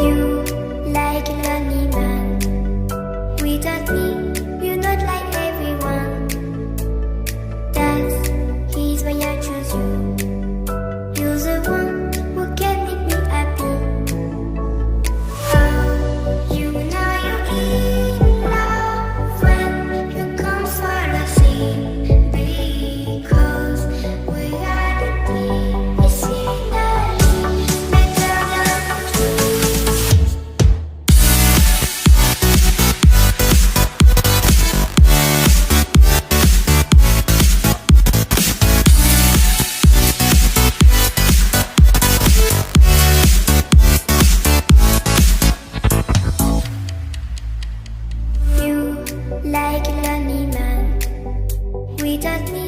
You like a lonely man. Without me, you're not like everyone. That's he's why I choose you. You're the one who can make me happy. Oh, you know you're in love when you come for the same. Because we are the team, it's finally better than two. You like a lonely man. Without me,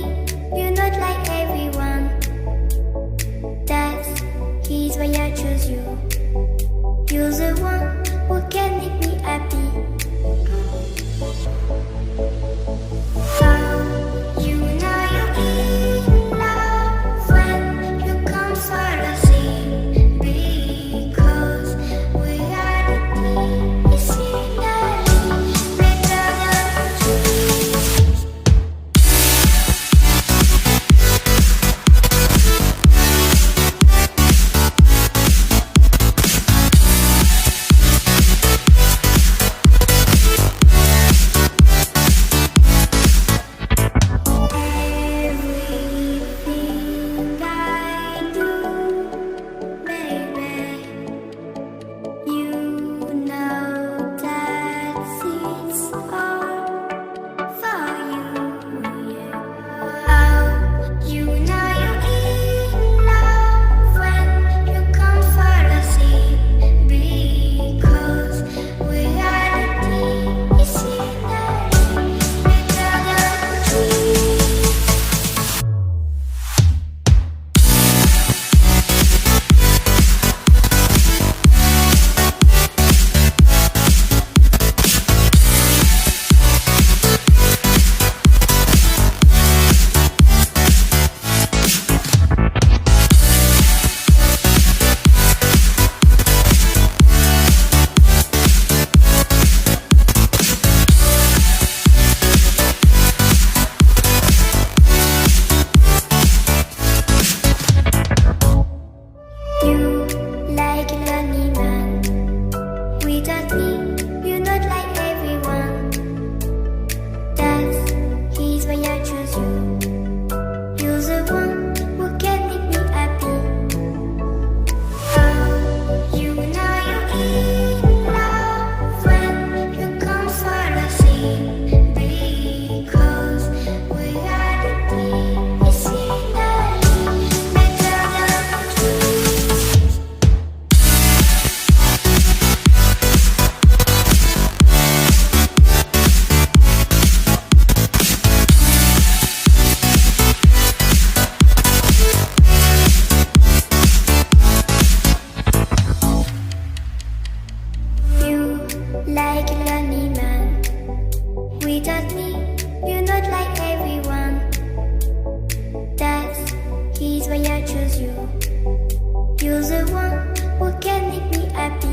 you're not like everyone. That's he's why I choose you. You're the one who can make me happy. Oh, you know you're in love when you come for the same. Because we are the team, it's finally better than two. Everything I do, baby, you know that it's all for you, yeah. Oh, you know you're in love when you come for the same. Because we are the team, it's finally better than two. You like a lonely man. Without me, you're not like everyone. That's he's why I choose you. You're the one who can make me happy. Oh, you know you're in love when you come for the same. Because we are the team, it's finally better than two. You like a lonely man. Without me, you're not like everyone. That's he's why I choose you. You're the one who can make me happy.